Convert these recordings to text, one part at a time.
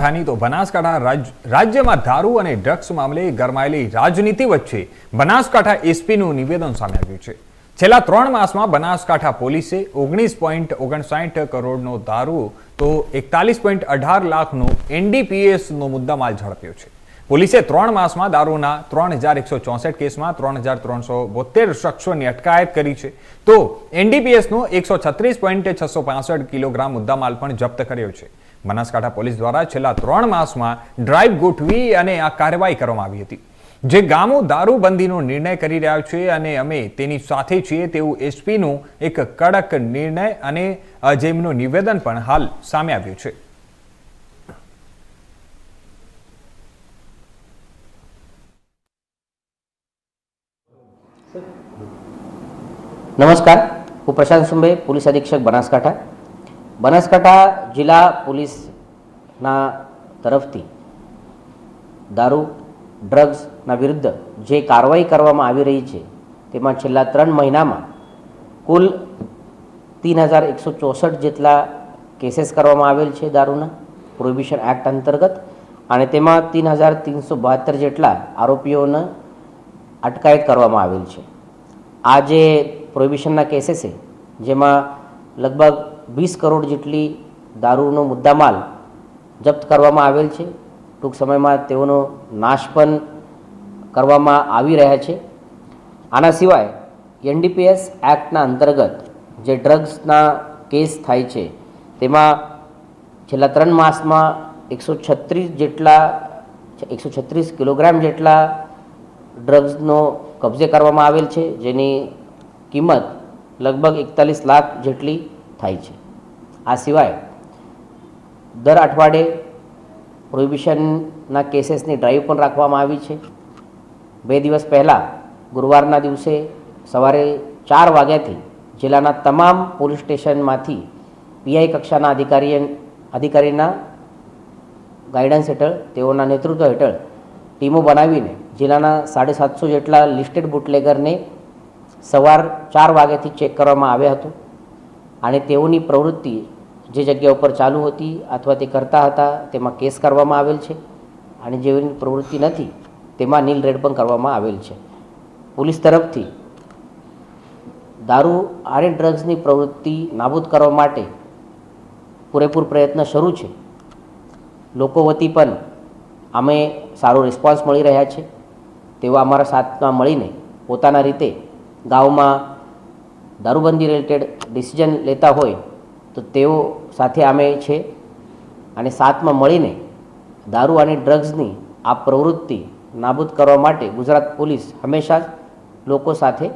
તો બનાસકાંઠા રાજ્યમાં દારૂ અને ડ્રગ્સ મામલે ગરમાયેલી રાજનીતિ વચ્ચે બનાસકાંઠા એસપીનું નિવેદન સામે આવ્યું છે। છેલ્લા 3 માસમાં બનાસકાંઠા પોલીસે 19.59 કરોડનો દારૂ તો 41.18 લાખનો એનડીપીએસનો મુદ્દામાલ ઝડપ્યો છે। પોલીસે 3 માસમાં દારૂના 3164 કેસમાં 3372 શખ્સોની અટકાયત કરી છે, તો એનડીપીએસનો 136.665 કિલોગ્રામ મુદ્દામાલ પણ જપ્ત કર્યો છે। બનાસકાંઠા પોલીસ દ્વારા છેલ્લા 3 માસમાં ડ્રાઈવ ગોઠવી અને આ કાર્યવાહી કરવામાં આવી હતી, જે ગામો દારૂબંધીનો નિર્ણય કરી રહ્યા છે અને અમે તેની સાથે છીએ તેવું એસપીનું એક કડક નિર્ણય અને જેમનું નિવેદન પણ હાલ સામે આવ્યું છે। नमस्कार, હું પ્રશાંત સુંબે, પોલીસ અધિક્ષક બનાસકાંઠા જિલ્લા પોલીસના તરફથી દારૂ ડ્રગ્સના વિરુદ્ધ જે કાર્યવાહી કરવામાં આવી રહી છે તેમાં છેલ્લા 3 મહિનામાં કુલ 3164 જેટલા કેસીસ કરવામાં આવેલ છે દારૂના પ્રોહિબિશન એક્ટ અંતર્ગત, અને તેમાં 3372 જેટલા આરોપીઓને અટકાયત કરવામાં આવેલ છે। આ જે પ્રોહિબિશનના કેસીસ છે જેમાં લગભગ 20 કરોડ જેટલી દારૂનો મુદ્દામાલ જપ્ત કરવામાં આવેલ છે। ટૂંક સમયમાં તેઓનો નાશ પણ કરવામાં આવી રહ્યા છે। આના સિવાય એનડીપીએસ એક્ટના અંતર્ગત જે ડ્રગ્સના કેસ થાય છે તેમાં છેલ્લા 3 માસમાં 136 કિલોગ્રામ જેટલા ડ્રગ્સનો કબજે કરવામાં આવેલ છે, જેની કિંમત લગભગ 41 લાખ જેટલી થાય છે। આ સિવાય દર અઠવાડિયે પ્રોહિબિશનના કેસીસની ડ્રાઈવ પણ રાખવામાં આવી છે। 2 દિવસ પહેલાં ગુરુવારના દિવસે સવારે 4 વાગ્યાથી જિલ્લાના તમામ પોલીસ સ્ટેશનમાંથી પીઆઈ કક્ષાના અધિકારીના ગાઈડન્સ હેઠળ, તેઓના નેતૃત્વ હેઠળ ટીમો બનાવીને જિલ્લાના 750 જેટલા લિસ્ટેડ બુટલેગરને સવાર 4 વાગ્યાથી ચેક કરવામાં આવ્યા હતું, અને તેઓની પ્રવૃત્તિ જે જગ્યા ઉપર ચાલુ હતી અથવા તે કરતા હતા તેમાં કેસ કરવામાં આવેલ છે, અને જેની પ્રવૃત્તિ નથી તેમાં નીલ રેડ પણ કરવામાં આવેલ છે। પોલીસ તરફથી દારૂ અને ડ્રગ્સની પ્રવૃત્તિ નાબૂદ કરવા માટે પૂરેપૂર પ્રયત્ન શરૂ છે। લોકો વતી પણ અમે સારો રિસ્પોન્સ મળી રહ્યા છે। તેઓ અમારા સાથમાં મળીને પોતાના રીતે ગામમાં દારૂબંધી રિલેટેડ ડિસિઝન લેતા હોય તો તેઓ સાથે અમે છે, અને સાથમાં મળીને દારૂ અને ડ્રગ્સની આ પ્રવૃત્તિ નાબૂદ કરવા માટે ગુજરાત પોલીસ હંમેશા જ લોકો સાથે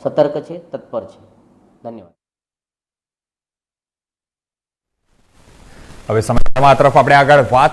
સતર્ક છે, તત્પર છે। ધન્યવાદ। હવે સમાચાર તરફ આપણે આગળ વાત